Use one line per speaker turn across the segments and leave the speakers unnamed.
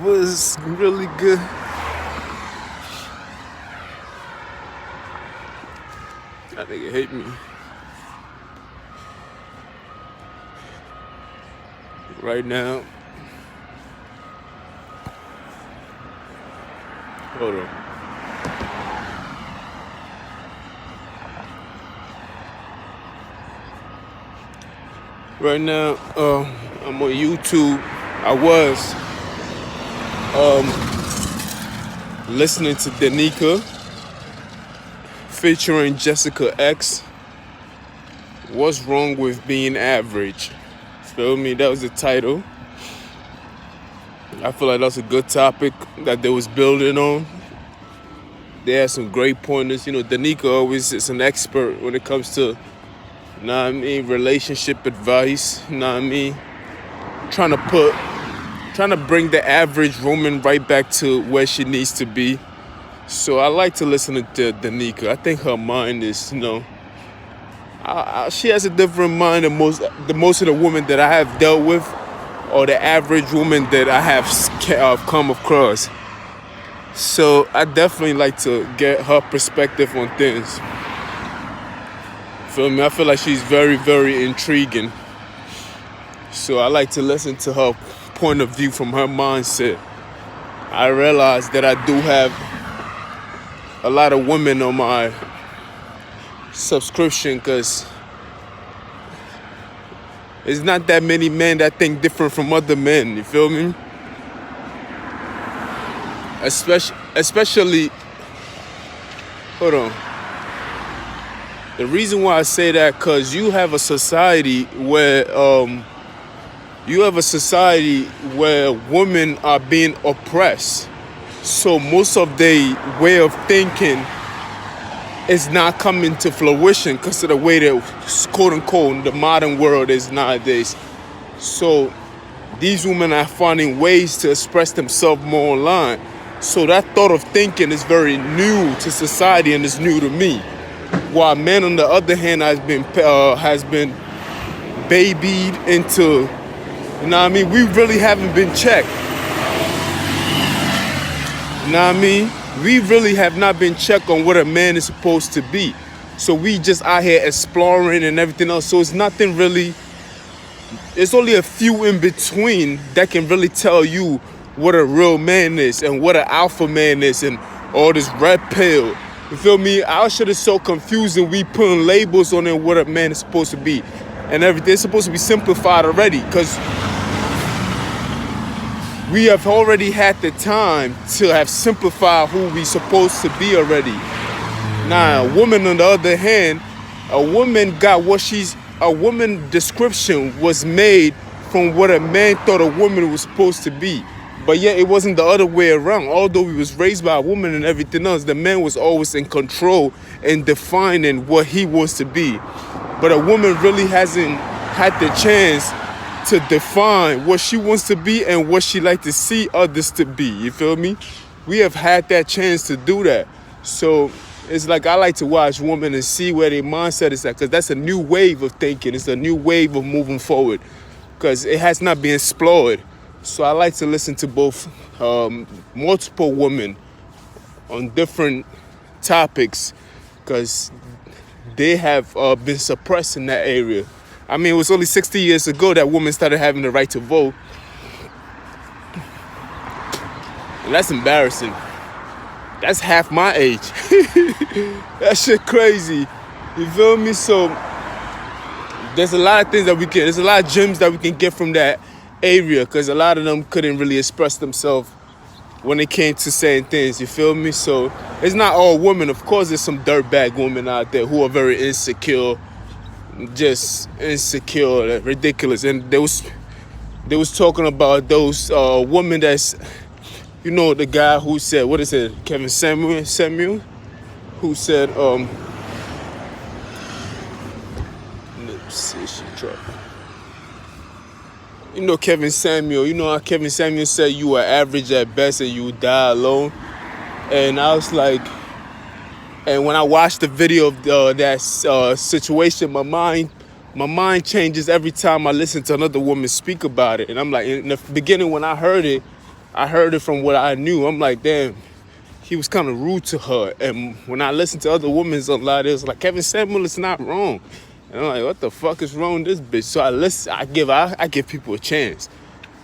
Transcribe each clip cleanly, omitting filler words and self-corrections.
was really good. That nigga hate me. Right now. Hold on. Right now, I'm on YouTube. I was listening to Danica featuring Jessica X. What's wrong with being average? Feel me? That was the title. I feel like that's a good topic that they was building on. They had some great pointers. You know, Danica always is an expert when it comes to, you know what I mean, relationship advice. You know what I mean? Trying to bring the average woman right back to where she needs to be. So I like to listen to Danica. I think her mind is, you know, she has a different mind than most of the women that I have dealt with, or the average woman that I have come across. So I definitely like to get her perspective on things. Feel me? I feel like she's very, very intriguing. So I like to listen to her point of view from her mindset. I realize that I do have a lot of women on my subscription because there's not that many men that think different from other men. You feel me? Especially, hold on. The reason why I say that, because you have a society where women are being oppressed. So most of their way of thinking is not coming to fruition because of the way that, quote unquote, the modern world is nowadays. So these women are finding ways to express themselves more online. So that thought of thinking is very new to society and is new to me. While men, on the other hand, has been babied into, you know what I mean? We really haven't been checked. You know what I mean? We really have not been checked on what a man is supposed to be. So we just out here exploring and everything else. So it's nothing really, it's only a few in between that can really tell you what a real man is and what an alpha man is and all this red pill. You feel me? Our shit is so confusing. We putting labels on it what a man is supposed to be. And everything is supposed to be simplified already, because we have already had the time to have simplified who we supposed to be already. Now, a woman on the other hand, a woman description was made from what a man thought a woman was supposed to be. But yet it wasn't the other way around. Although we was raised by a woman and everything else, the man was always in control and defining what he wants to be. But a woman really hasn't had the chance to define what she wants to be and what she like to see others to be. You feel me? We have had that chance to do that. So it's like I like to watch women and see where their mindset is at, because that's a new wave of thinking. It's a new wave of moving forward, because it has not been explored. So I like to listen to both multiple women on different topics, because they have been suppressed in that area. I mean, it was only 60 years ago that women started having the right to vote. And that's embarrassing. That's half my age. That shit crazy. You feel me? So there's a lot of things that there's a lot of gems that we can get from that area, because a lot of them couldn't really express themselves when it came to saying things. You feel me? So it's not all women. Of course, there's some dirtbag women out there who are very insecure, just insecure, ridiculous. And they was talking about those women that's, you know, the guy who said, what is it, Kevin Samuel, who said, let's see, she dropped. You know Kevin Samuel, you know how Kevin Samuel said you were average at best and you die alone? And I was like, and when I watched the video of that situation, my mind changes every time I listen to another woman speak about it. And I'm like, in the beginning when I heard it, I heard it from what I knew. I'm like, damn, he was kind of rude to her. And when I listened to other women a lot, it was like, Kevin Samuel is not wrong. And I'm like, what the fuck is wrong with this bitch? So I give people a chance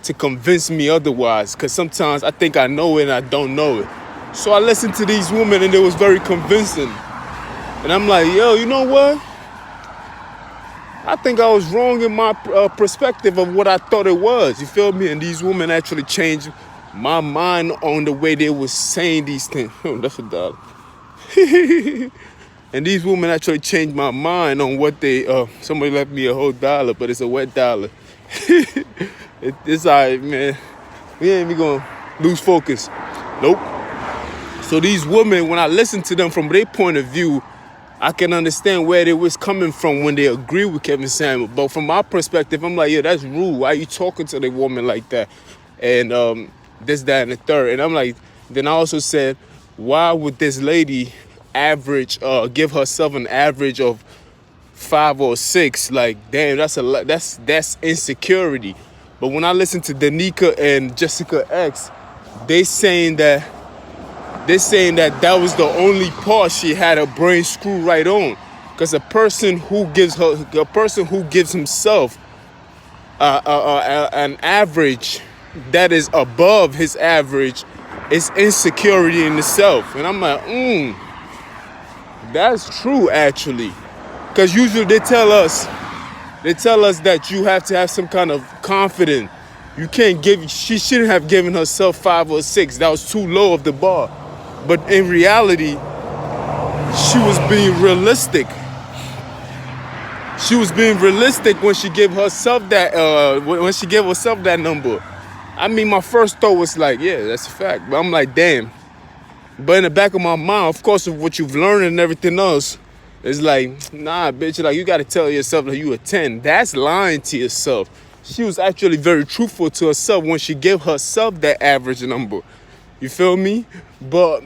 to convince me otherwise, because sometimes I think I know it and I don't know it. So I listened to these women and it was very convincing. And I'm like, yo, you know what? I think I was wrong in my perspective of what I thought it was. You feel me? And these women actually changed my mind on the way they were saying these things. Oh, that's $1. And these women actually changed my mind on what they, somebody left me a whole dollar, but it's a wet dollar. It's all right, man. We ain't even gonna lose focus. Nope. So these women, when I listen to them from their point of view, I can understand where they was coming from when they agree with Kevin Samuel. But from my perspective, I'm like, yeah, that's rude. Why are you talking to the woman like that? And this, that, and the third. And I'm like, then I also said, why would this lady give herself an average of 5 or 6? Like, damn, that's insecurity. But when I listen to Danica and Jessica X, they saying that was the only part she had her brain screwed right on. Because a person who gives himself an average that is above his average is insecurity in itself. And I'm like, that's true actually. Because usually they tell us that you have to have some kind of confidence. She shouldn't have given herself 5 or 6. That was too low of the bar. But in reality, she was being realistic. She was being realistic when she gave herself that number. I mean, my first thought was like, yeah, that's a fact. But I'm like, damn. But in the back of my mind, of course, of what you've learned and everything else, it's like, nah, bitch, like, you got to tell yourself that you a 10. That's lying to yourself. She was actually very truthful to herself when she gave herself that average number. You feel me? But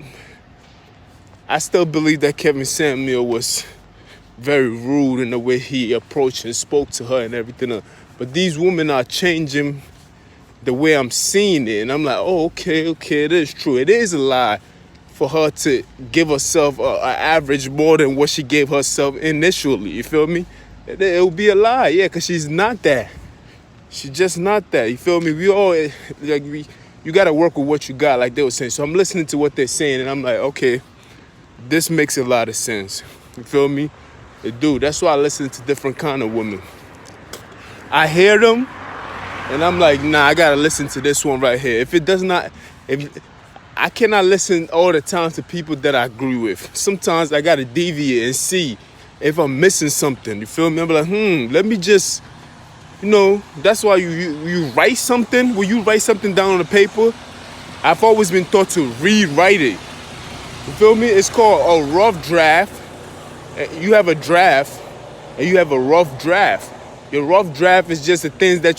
I still believe that Kevin Samuel was very rude in the way he approached and spoke to her and everything else. But these women are changing the way I'm seeing it. And I'm like, oh, okay, it is true. It is a lie for her to give herself an average more than what she gave herself initially. You feel me? It would be a lie, yeah, because she's not that. She's just not that. You feel me? You got to work with what you got, like they were saying. So I'm listening to what they're saying, and I'm like, okay, this makes a lot of sense. You feel me? Dude, that's why I listen to different kind of women. I hear them, and I'm like, nah, I got to listen to this one right here. If I cannot listen all the time to people that I agree with. Sometimes I got to deviate and see if I'm missing something. You feel me? I'm like, let me just... that's why you write something. When you write something down on the paper, I've always been taught to rewrite it. You feel me? It's called a rough draft. You have a draft and you have a rough draft. Your rough draft is just the things that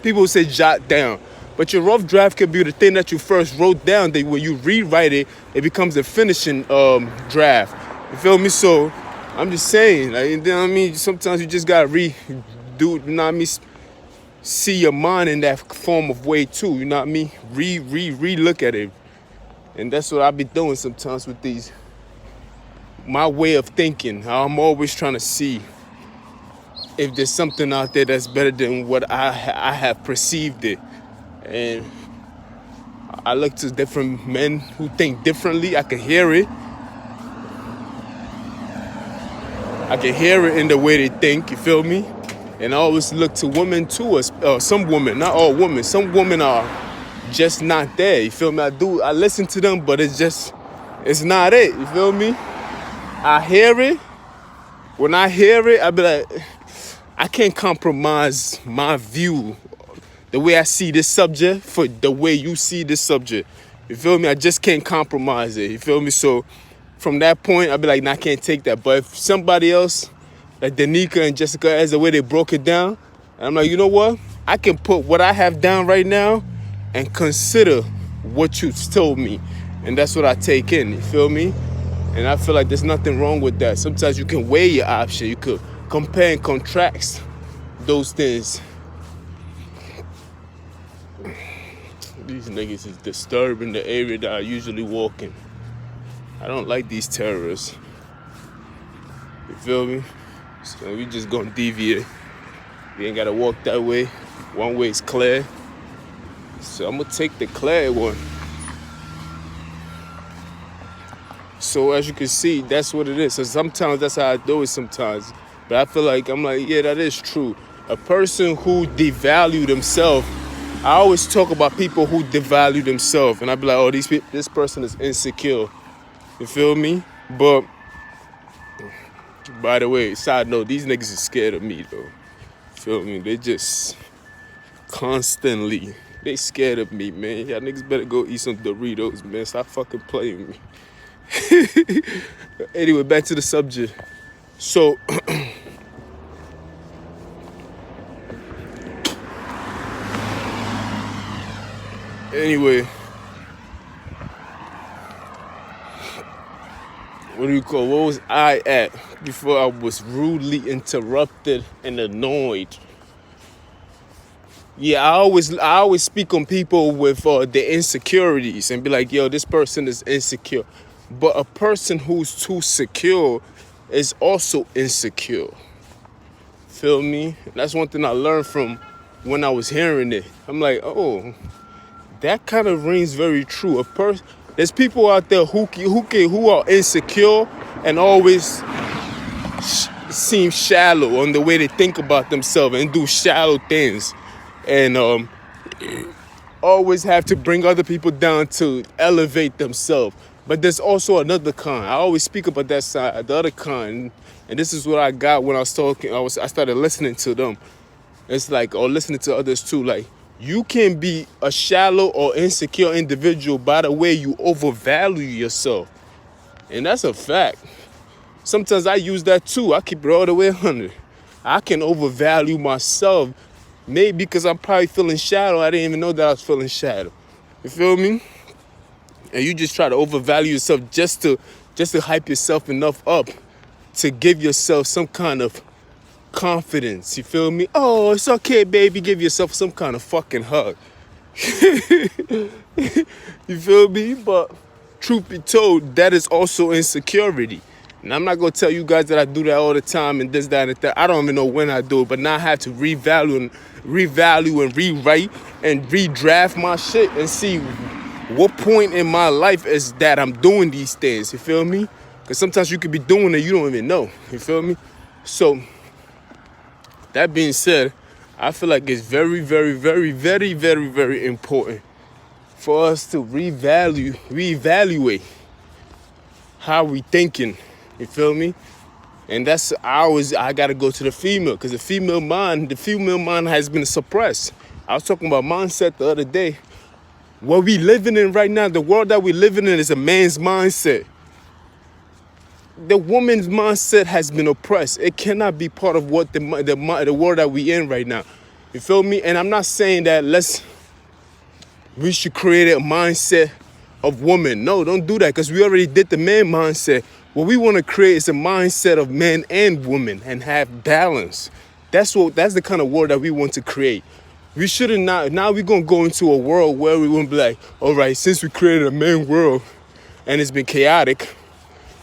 people say jot down. But your rough draft could be the thing that you first wrote down, that when you rewrite it, it becomes a finishing draft. You feel me? So I'm just saying, like, you know what I mean? Sometimes you just gotta see your mind in that form of way too, you know what I mean? Re-look at it. And that's what I be doing sometimes with my way of thinking. I'm always trying to see if there's something out there that's better than what I have perceived it. And I look to different men who think differently. I can hear it. I can hear it in the way they think, you feel me? And I always look to women too, some women, not all women. Some women are just not there, you feel me? I listen to them, but it's not it, you feel me? I hear it. When I hear it, I be like, I can't compromise my view, the way I see this subject for the way you see this subject. You feel me? I just can't compromise it, you feel me? So from that point, I be like, nah, I can't take that. But if somebody else, like Danica and Jessica, as the way they broke it down, and I'm like, you know what? I can put what I have down right now and consider what you told me. And that's what I take in, you feel me? And I feel like there's nothing wrong with that. Sometimes you can weigh your option. You could compare and contrast those things. These niggas is disturbing the area that I usually walk in. I don't like these terrorists. You feel me? So we just gonna deviate. We ain't gotta walk that way. One way is clear. So I'm gonna take the clear one. So as you can see, that's what it is. So sometimes that's how I do it sometimes. But I feel like, I'm like, yeah, that is true. A person who devalued themselves, I always talk about people who devalue themselves. And I be like, oh, this person is insecure. You feel me? But, by the way, side note, these niggas is scared of me, though. Feel me? They just constantly, they scared of me, man. Y'all niggas better go eat some Doritos, man. Stop fucking playing with me. Anyway, back to the subject. So, anyway, what was I at before I was rudely interrupted and annoyed? Yeah, I always speak on people with their insecurities and be like, yo, this person is insecure. But a person who's too secure is also insecure. Feel me? That's one thing I learned from when I was hearing it. I'm like, oh, that kind of rings very true. There's people out there who are insecure and always seem shallow on the way they think about themselves and do shallow things, and always have to bring other people down to elevate themselves. But there's also another kind. I always speak about that side, the other kind, and this is what I got when I was talking. I started listening to them. It's like, or listening to others too. Like, you can be a shallow or insecure individual by the way you overvalue yourself, and that's a fact. Sometimes I use that too. I keep it all the way 100. I can overvalue myself, maybe because I'm probably feeling shallow. I didn't even know that I was feeling shallow. You feel me? And you just try to overvalue yourself just to hype yourself enough up to give yourself some kind of confidence. You feel me? Oh, it's okay, baby. Give yourself some kind of fucking hug. You feel me? But truth be told, that is also insecurity. And I'm not going to tell you guys that I do that all the time and this, that, and that. I don't even know when I do it, but now I have to revalue and rewrite and redraft my shit and see what point in my life is that I'm doing these things. You feel me? Because sometimes you could be doing it, you don't even know. You feel me? So, that being said, I feel like it's very, very, very, very, very, very important for us to reevaluate how we thinking. You feel me? And that's I gotta go to the female, because the female mind has been suppressed. I was talking about mindset the other day. What we living in right now, the world that we living in is a man's mindset. The woman's mindset has been oppressed. It cannot be part of what the world that we in right now. You feel me? And I'm not saying that we should create a mindset of woman. No, don't do that, because we already did the man mindset. What we want to create is a mindset of men and women and have balance. That's the kind of world that we want to create. We shouldn't now we're going to go into a world where we won't be like, all right, since we created a man world and it's been chaotic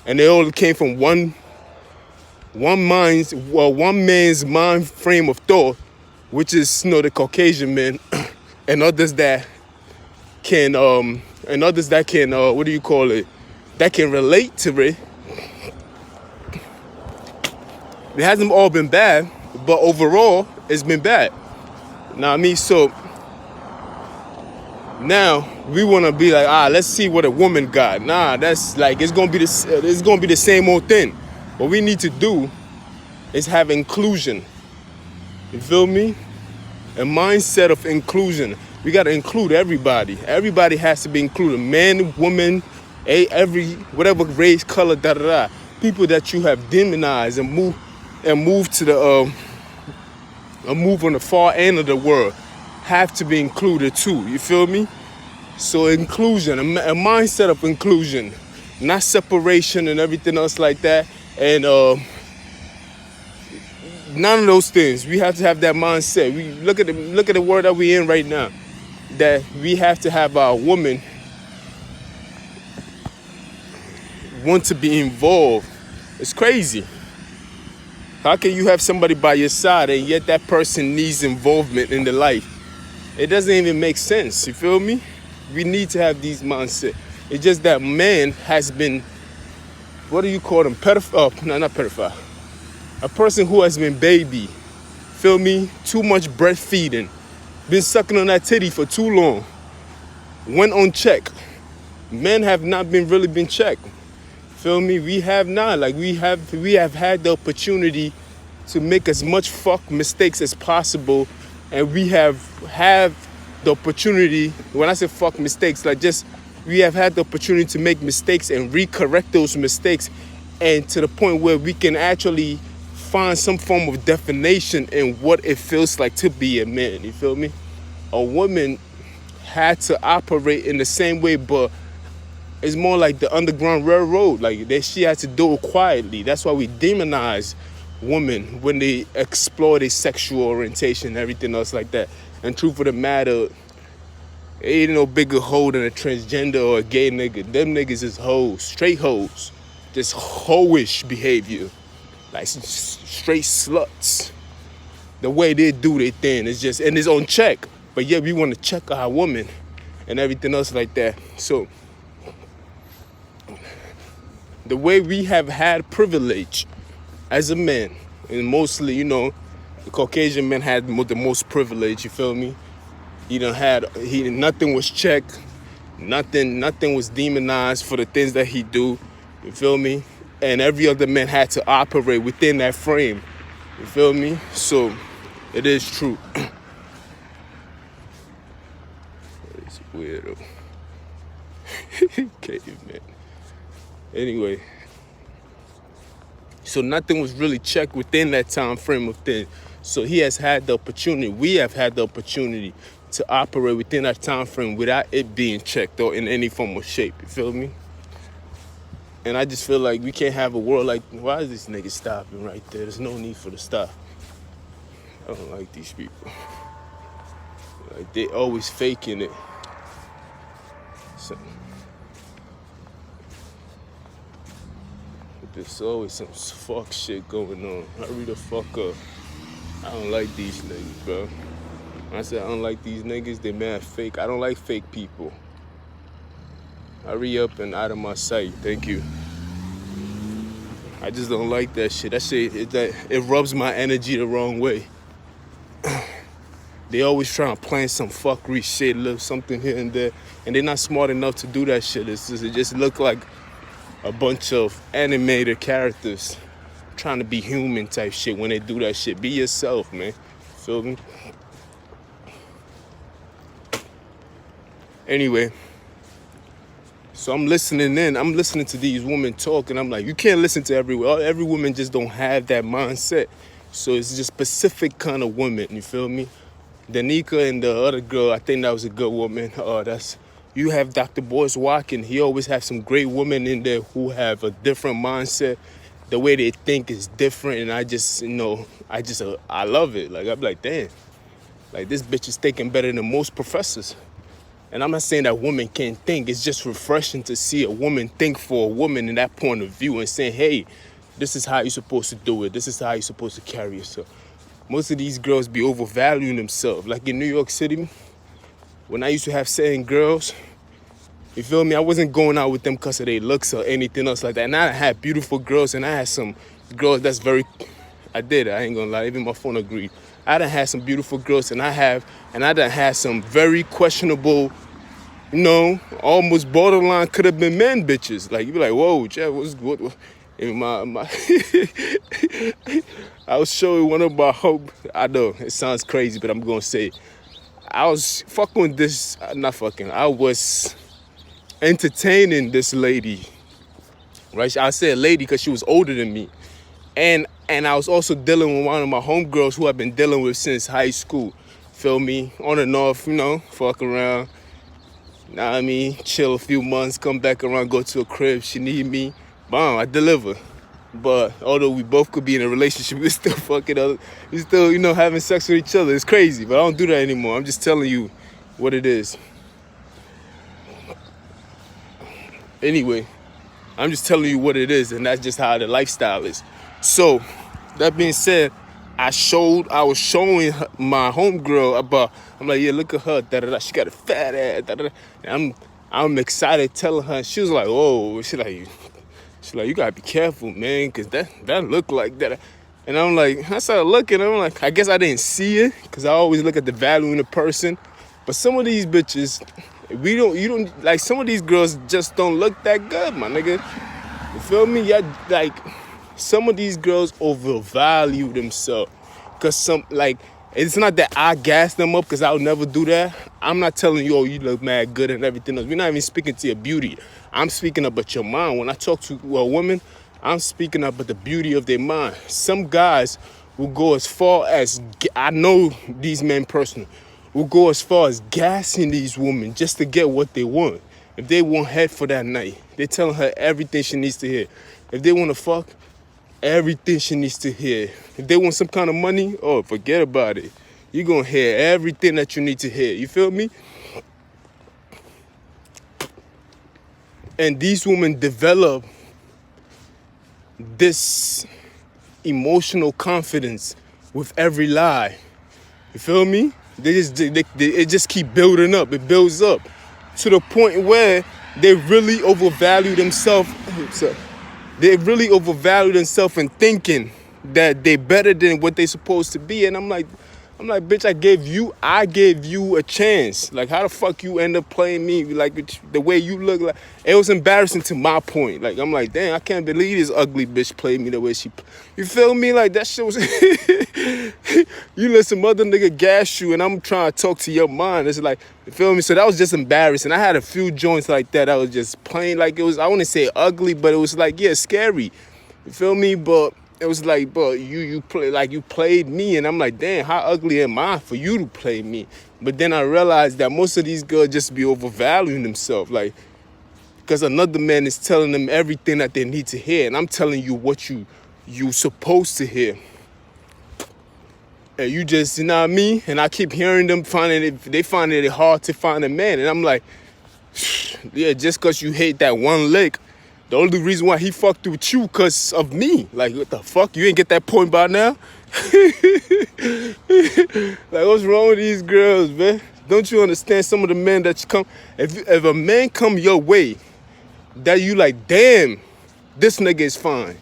and they all came from one man's mind frame of thought, which is, the Caucasian men and others that can that can relate to it. It hasn't all been bad, but overall it's been bad. Now, so now we want to be like, let's see what a woman got. Nah, that's like, it's gonna be the same old thing. What we need to do is have inclusion. You feel me? A mindset of inclusion. We gotta include everybody. Everybody has to be included. Man, woman, whatever race, color, people that you have demonized and move to the move on the far end of the world have to be included too. You feel me? So inclusion, a mindset of inclusion, not separation and everything else like that. And none of those things. We have to have that mindset. We look at the world that we're in right now. that we have to have our woman want to be involved. It's crazy. How can you have somebody by your side and yet that person needs involvement in the life? It doesn't even make sense, you feel me? We need to have these mindset. It's just that man has been, what do you call them? No, not pedophile. A person who has been baby, feel me? Too much breastfeeding. Been sucking on that titty for too long. Went unchecked. Men have not really been checked. Feel me? We have not. Like we have had the opportunity to make as much fuck mistakes as possible, and we have the opportunity. When I say fuck mistakes, like just we have had the opportunity to make mistakes and recorrect those mistakes, and to the point where we can actually find some form of definition in what it feels like to be a man. You feel me? A woman had to operate in the same way, but it's more like the Underground Railroad. Like she had to do it quietly. That's why we demonize women when they explore their sexual orientation and everything else like that. And truth of the matter, it ain't no bigger hoe than a transgender or a gay nigga. Them niggas is hoes, straight hoes. Just hoish behavior. Like straight sluts. The way they do their thing is just, and it's on check. But yeah, we want to check our woman and everything else like that. So the way we have had privilege as a man, and mostly, you know, the Caucasian men had the most privilege, you feel me? Nothing was checked, nothing was demonized for the things that he do, you feel me? And every other man had to operate within that frame, you feel me? So it is true. It's weirdo. Caveman. Anyway, so nothing was really checked within that time frame of things. So he has had the opportunity, we have had the opportunity to operate within that time frame without it being checked or in any form or shape, you feel me? And I just feel like we can't have a world like, why is this nigga stopping right there? There's no need for the stop. I don't like these people. Like they always faking it. So there's always some fuck shit going on. Hurry the fuck up. I don't like these niggas, bro. When I said I don't like these niggas, they mad fake. I don't like fake people. Hurry up and out of my sight. Thank you. I just don't like that shit. That shit, it rubs my energy the wrong way. They always trying to plant some fuckery shit, little something here and there, and they're not smart enough to do that shit. It just look like a bunch of animated characters trying to be human type shit when they do that shit. Be yourself, man. Feel me? Anyway, so I'm listening to these women talk, and I'm like, you can't listen to every woman just don't have that mindset. So it's just specific kind of women, you feel me? Danica and the other girl, I think that was a good woman. You have Dr. Boyce Watkins. He always has some great women in there who have a different mindset. The way they think is different, and I love it. Like, I'm like, damn. Like, this bitch is thinking better than most professors. And I'm not saying that women can't think. It's just refreshing to see a woman think for a woman in that point of view and saying, hey, this is how you're supposed to do it. This is how you're supposed to carry yourself. Most of these girls be overvaluing themselves. Like in New York City, when I used to have certain girls, you feel me? I wasn't going out with them because of their looks or anything else like that. And I had beautiful girls, and I had some girls that's I ain't gonna lie, even my phone agreed. I done had some beautiful girls, and I done had some very questionable, almost borderline could have been men bitches. Like, you be like, whoa, Jeff, what? And I was showing one of my hope. I know, it sounds crazy, but I'm gonna say it. I was I was entertaining this lady, right? I said lady because she was older than me. And I was also dealing with one of my homegirls who I've been dealing with since high school. Feel me? On and off, fuck around. Know what I mean? Chill a few months, come back around, go to a crib. She need me. Boom, I deliver. But although we both could be in a relationship, we're still fucking up. We're still, having sex with each other. It's crazy, but I don't do that anymore. I'm just telling you, what it is. Anyway, I'm just telling you what it is, and that's just how the lifestyle is. So, that being said, I was showing my homegirl about, I'm like, yeah, look at her, da-da-da, she got a fat ass, da-da-da. And I'm excited telling her, she was like, oh, she's like, you gotta be careful, man, cause that look like that. And I'm like, I started looking, I'm like, I guess I didn't see it, cause I always look at the value in the person. But some of these bitches, you don't, like, some of these girls just don't look that good, my nigga. You feel me? Yeah, like, some of these girls overvalue themselves. Cause it's not that I gas them up, cause I'll never do that. I'm not telling you, oh, you look mad good and everything else. We're not even speaking to your beauty. I'm speaking about your mind. When I talk to a woman, I'm speaking about the beauty of their mind. Some guys will go as far as, I know these men personally, will go as far as gassing these women just to get what they want. If they want head for that night, they're telling her everything she needs to hear. If they want to fuck, everything she needs to hear. If they want some kind of money, oh, forget about it. You're going to hear everything that you need to hear. You feel me? And these women develop this emotional confidence with every lie. You feel me? It just keep building up. It builds up to the point where they really overvalue themselves. They really overvalue themselves and thinking that they're better than what they're supposed to be. And I'm like, bitch, I gave you a chance. Like, how the fuck you end up playing me like the way you look? Like, it was embarrassing to my point. Like, I'm like, damn, I can't believe this ugly bitch played me the way she. You feel me? Like, that shit was. You let some other nigga gas you, and I'm trying to talk to your mind. It's like, you feel me? So that was just embarrassing. I had a few joints like that. I was just plain, like, it was. I wouldn't say ugly, but it was like, yeah, scary. You feel me? But it was like, bro, you played me, and I'm like, damn, how ugly am I for you to play me? But then I realized that most of these girls just be overvaluing themselves, like, because another man is telling them everything that they need to hear, and I'm telling you what you supposed to hear. And you just, you know what I mean? And I keep hearing them they find it hard to find a man, and I'm like, yeah, just because you hate that one lick. The only reason why he fucked with you because of me. Like, what the fuck? You ain't get that point by now? Like, what's wrong with these girls, man? Don't you understand some of the men that you come... If a man come your way, that you like, damn, this nigga is fine,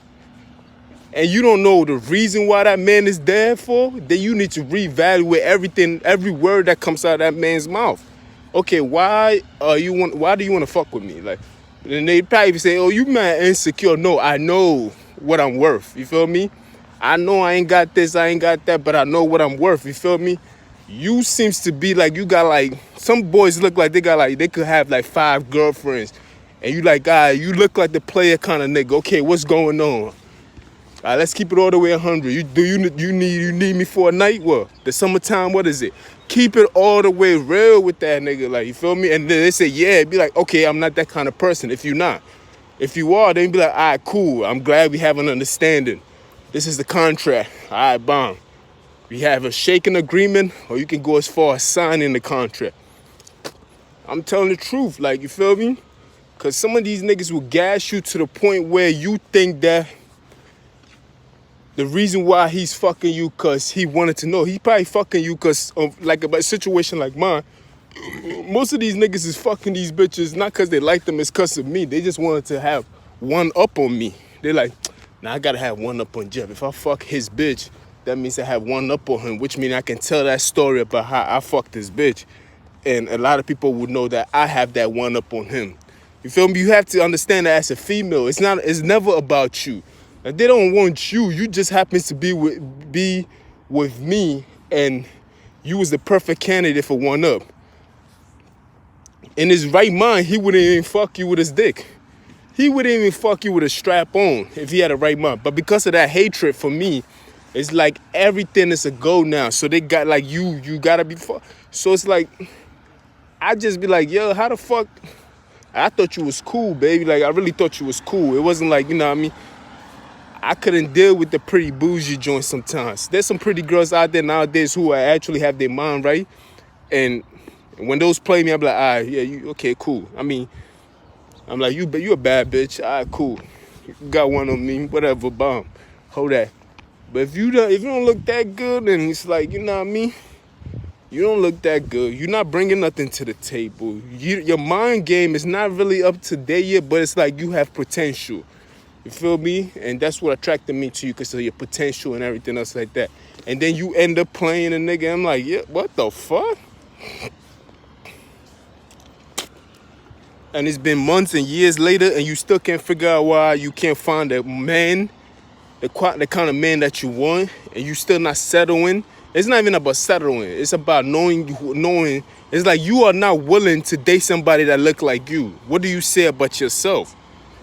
and you don't know the reason why that man is there for, then you need to reevaluate everything, every word that comes out of that man's mouth. Okay, why do you want to fuck with me? Like, and they probably say, oh, you mad insecure. No, I know what I'm worth. You feel me? I know I ain't got this, I ain't got that, but I know what I'm worth. You feel me? You seems to be like, you got like, some boys look like they could have like 5 girlfriends. And you like, you look like the player kind of nigga. Okay, what's going on? All right, let's keep it all the way 100. You need me for a night? What? The summertime, what is it? Keep it all the way real with that nigga, like, you feel me? And then they say, yeah, be like, okay, I'm not that kind of person. If you're not. If you are, then be like, all right, cool. I'm glad we have an understanding. This is the contract. All right, bomb. We have a shaking agreement, or you can go as far as signing the contract. I'm telling the truth, like, you feel me? Because some of these niggas will gas you to the point where you think that the reason why he's fucking you because he wanted to know. He probably fucking you because of like a situation like mine. Most of these niggas is fucking these bitches not because they like them, it's because of me. They just wanted to have one up on me. They're like, nah, I gotta have one up on Jeff. If I fuck his bitch, that means I have one up on him, which means I can tell that story about how I fucked this bitch. And a lot of people would know that I have that one up on him. You feel me? You have to understand that as a female, it's never about you. Like, they don't want you. You just happens to be with me, and you was the perfect candidate for one up. In his right mind, he wouldn't even fuck you with his dick. He wouldn't even fuck you with a strap on if he had a right mind. But because of that hatred for me, it's like everything is a go now. So they got like you gotta be fuck. So it's like, I just be like, yo, how the fuck? I thought you was cool, baby. Like, I really thought you was cool. It wasn't like, you know what I mean? I couldn't deal with the pretty bougie joints sometimes. There's some pretty girls out there nowadays who actually have their mind right. And And when those play me, I'm like, all right, yeah, you okay, cool. I mean, I'm like, you a bad bitch. All right, cool. You got one on me, whatever, bomb. Hold that. But if you don't look that good, then it's like, you know what I mean? You don't look that good. You're not bringing nothing to the table. Your mind game is not really up to date yet, but it's like you have potential. You feel me? And that's what attracted me to you, because of your potential and everything else like that. And then you end up playing a nigga. I'm like, yeah, what the fuck? And it's been months and years later, and you still can't figure out why you can't find a man, the kind of man that you want, and you still not settling. It's not even about settling. It's about knowing. It's like you are not willing to date somebody that look like you. What do you say about yourself?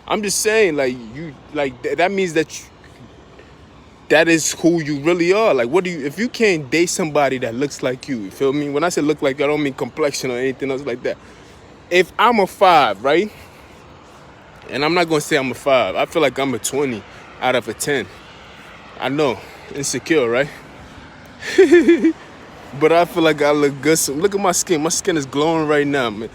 I'm just saying, like, that means that is who you really are. Like, if you can't date somebody that looks like you feel me? When I say look like, I don't mean complexion or anything else like that. If I'm a 5, right? And I'm not gonna say I'm a 5. I feel like I'm a 20 out of a 10. I know, insecure, right? But I feel like I look good. So look at my skin. My skin is glowing right now, man.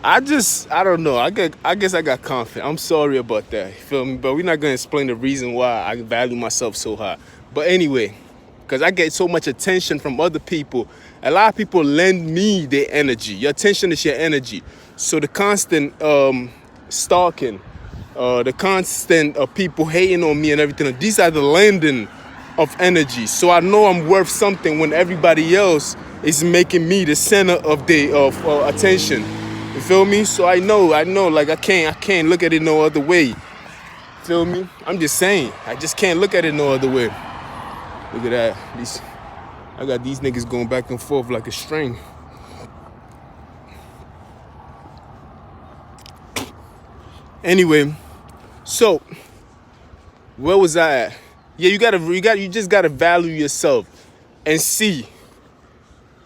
I don't know. I guess I got confident. I'm sorry about that. You feel me? But we're not gonna explain the reason why I value myself so high. But anyway, because I get so much attention from other people. A lot of people lend me their energy. Your attention is your energy. So the constant stalking, the constant people hating on me and everything, these are the lending of energy. So I know I'm worth something when everybody else is making me the center of attention. You feel me? So I know, like I can't look at it no other way. Feel me? I'm just saying, I just can't look at it no other way. Look at that. I got these niggas going back and forth like a string. Anyway, so where was I at? Yeah, you just gotta value yourself and see.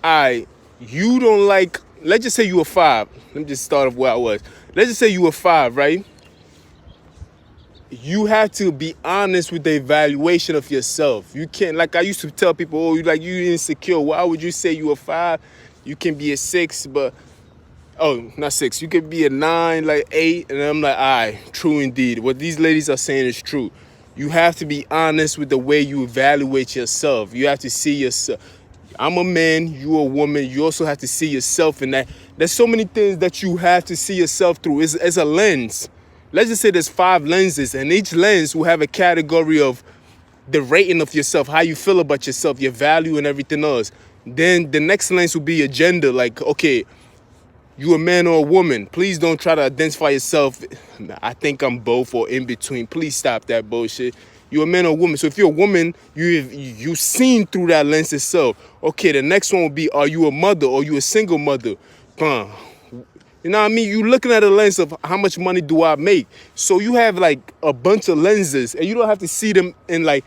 You don't like. Let's just say you were 5. Let me just start off where I was. Let's just say you were 5, right? You have to be honest with the evaluation of yourself. You can't, like I used to tell people, oh, you insecure. Why would you say you were 5? You can be a 6, but not 6. You could be a 9, like 8, and I'm like, all right, true indeed. What these ladies are saying is true. You have to be honest with the way you evaluate yourself. You have to see yourself. I'm a man, you a woman. You also have to see yourself in that. There's so many things that you have to see yourself through. It's a lens. Let's just say there's 5 lenses, and each lens will have a category of the rating of yourself, how you feel about yourself, your value and everything else. Then the next lens will be your gender. Like, okay, you a man or a woman. Please don't try to identify yourself. I think I'm both or in between. Please stop that bullshit. You're a man or a woman. So if you're a woman, you've seen through that lens itself. Okay, the next one will be, are you a mother or you a single mother? You know what I mean? You looking at a lens of how much money do I make? So you have like a bunch of lenses, and you don't have to see them in like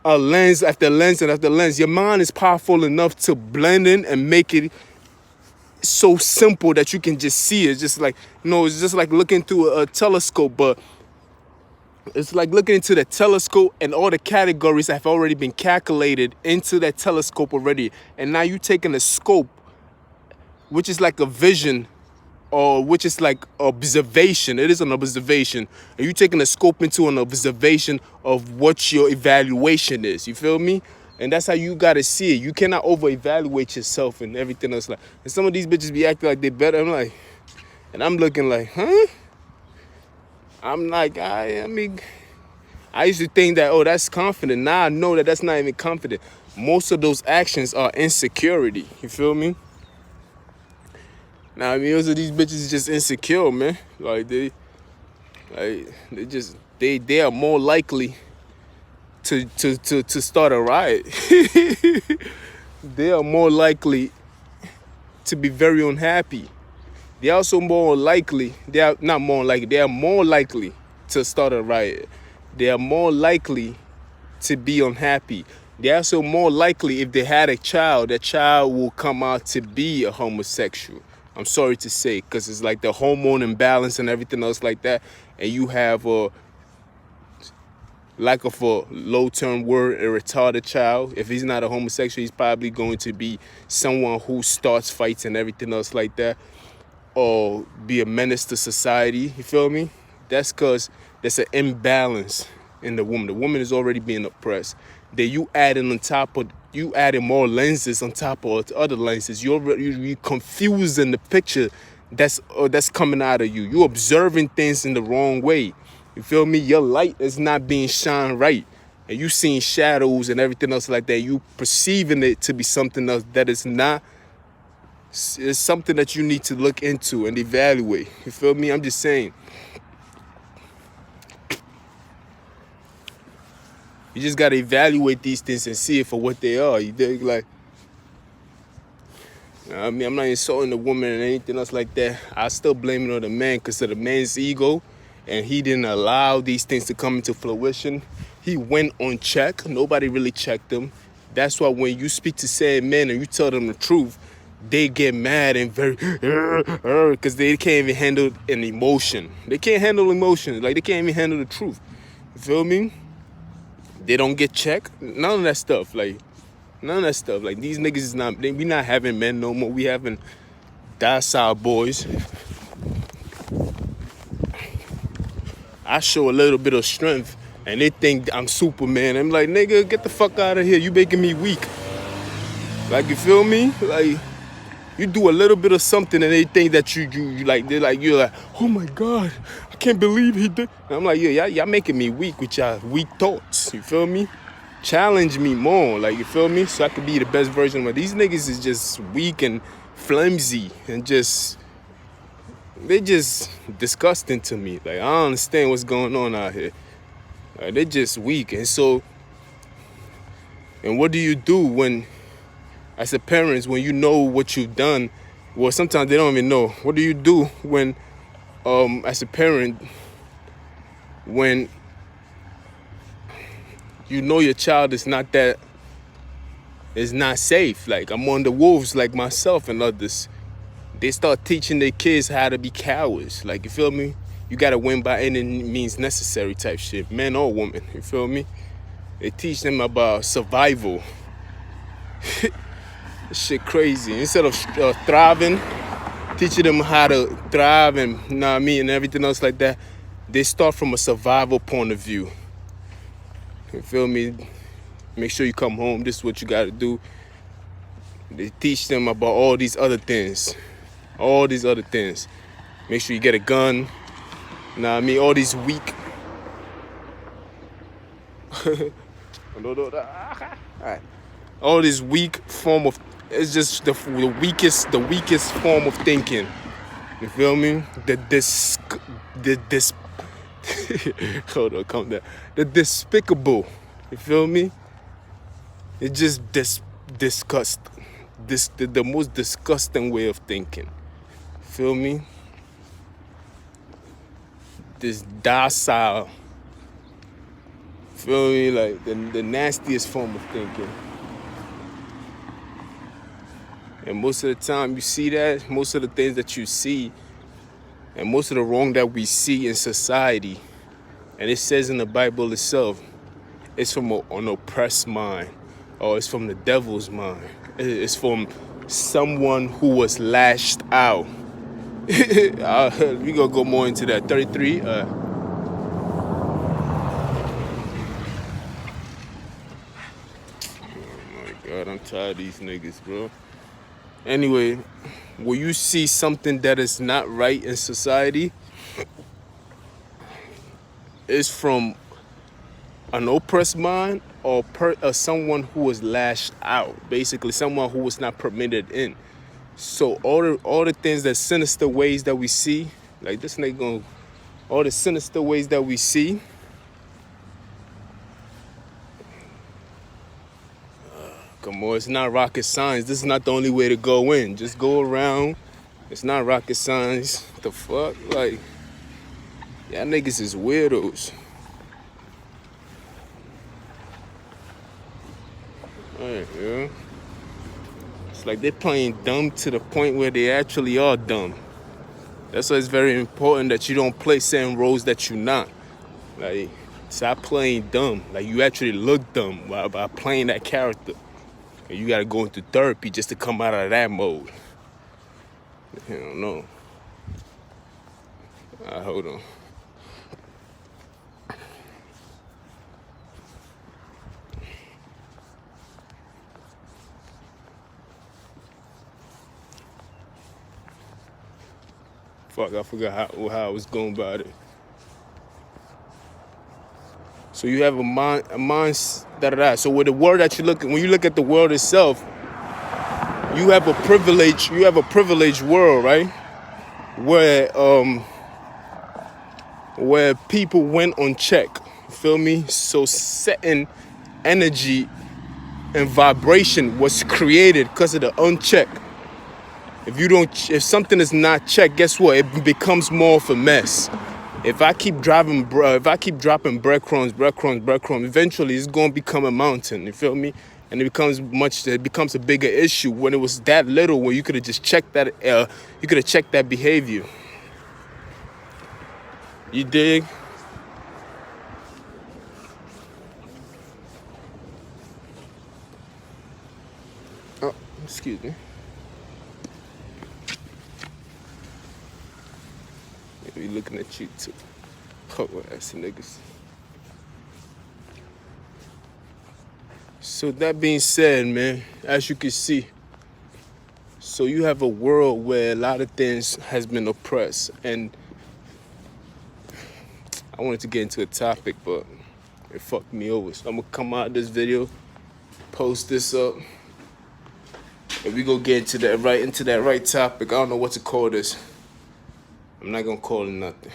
a lens after lens and after lens. Your mind is powerful enough to blend in and make it so simple that you can just see it. Just like, it's just like looking through a telescope, but it's like looking into the telescope and all the categories have already been calculated into that telescope already. And now you taking a scope, which is like a vision, or which is like observation. It is an observation. And you taking a scope into an observation of what your evaluation is. You feel me? And that's how you gotta see it. You cannot over-evaluate yourself and everything else. Like, and some of these bitches be acting like they better. I'm like, and I'm looking like, huh? I'm like, I mean, I used to think that, that's confident. Now I know that that's not even confident. Most of those actions are insecurity. You feel me? Now, I mean, most of these bitches is just insecure, man. Like they are more likely to start a riot. They are more likely to be very unhappy. They are also more likely, they are more likely to start a riot. They are more likely to be unhappy. They're also more likely, if they had a child, that child will come out to be a homosexual. I'm sorry to say, because it's like the hormone imbalance and everything else like that. And you have lack of a low-term word, a retarded child. If he's not a homosexual, he's probably going to be someone who starts fights and everything else like that, or be a menace to society. You feel me? That's because there's an imbalance in the woman. The woman is already being oppressed. Then you adding more lenses on top of other lenses. You're confusing the picture that's coming out of you. You're observing things in the wrong way. You feel me? Your light is not being shined right. And you seeing shadows and everything else like that. You perceiving it to be something else that is not. It's something that you need to look into and evaluate. You feel me? I'm just saying. You just got to evaluate these things and see it for what they are. You dig? Like, I mean, I'm not insulting the woman and anything else like that. I still blame it on the man because of the man's ego. And he didn't allow these things to come into fruition. He went unchecked. Nobody really checked him. That's why when you speak to sad men and you tell them the truth, they get mad and very, because they can't even handle an emotion. They can't handle emotions. Like, they can't even handle the truth. You feel me? They don't get checked. None of that stuff. Like, none of that stuff. Like, these niggas is not, we not having men no more. We having docile boys. I show a little bit of strength and they think I'm Superman. I'm like, nigga, get the fuck out of here. You making me weak. Like, you feel me? Like, you do a little bit of something and they think that you like, you're like, oh my God, I can't believe he did. And I'm like, yeah, y'all making me weak with y'all weak thoughts. You feel me? Challenge me more, like, you feel me? So I could be the best version of me. These niggas is just weak and flimsy and just, they just disgusting to me. Like, I don't understand what's going on out here. Like, they're just weak. And so, and what do you do when, as a parent, when you know what you've done? Well, sometimes they don't even know. What do you do when, as a parent, when you know your child is not safe? Like, among the wolves, like myself and others, they start teaching their kids how to be cowards. Like, you feel me? You gotta win by any means necessary type shit, man or woman. You feel me? They teach them about survival. Shit crazy. Instead of thriving, teaching them how to thrive and, you know what I mean, and everything else like that, they start from a survival point of view. You feel me? Make sure you come home. This is what you gotta do. They teach them about all these other things. All these other things. Make sure you get a gun. You know what I mean? All these weak. Alright. All this weak form of, it's just the weakest form of thinking. You feel me? Hold on, calm down. The despicable. You feel me? It's just disgust. The most disgusting way of thinking. Feel me? This docile. Feel me? Like the nastiest form of thinking. And most of the time you see that, most of the things that you see, and most of the wrong that we see in society, and it says in the Bible itself, it's from an oppressed mind, or it's from the devil's mind. It's from someone who was lashed out. We gonna go more into that. 33. Oh my God, I'm tired of these niggas, bro. Anyway, will you see something that is not right in society? It's from an oppressed mind or someone who was lashed out. Basically, someone who was not permitted in. So all the things, that sinister ways that we see, like this nigga gonna, all the sinister ways that we see, come on, it's not rocket science. This is not the only way to go in. Just go around. It's not rocket science. The fuck? Like, y'all niggas is weirdos. Alright, yeah. It's like they're playing dumb to the point where they actually are dumb. That's why it's very important that you don't play certain roles that you're not. Like, Stop playing dumb. Like, you actually look dumb by playing that character. And you gotta go into therapy just to come out of that mode. I don't know. Hold on. Fuck, I forgot how I was going about it. So you have a mind, So with the world that you look at, when you look at the world itself, you have a privileged world, right? Where people went unchecked. You feel me? So certain energy and vibration was created because of the uncheck. If something is not checked, guess what? It becomes more of a mess. If I keep dropping breadcrumbs, eventually it's gonna become a mountain. You feel me? And it becomes a bigger issue. When it was that little, where you could have just checked that, you could have checked that behavior. You dig? Oh, excuse me. We looking at you too. Oh, ass niggas. So that being said, man, as you can see, so you have a world where a lot of things has been oppressed, and I wanted to get into a topic, but it fucked me over. So I'm gonna come out of this video, post this up, and we gonna get into that right topic. I don't know what to call this. I'm not gonna call it nothing.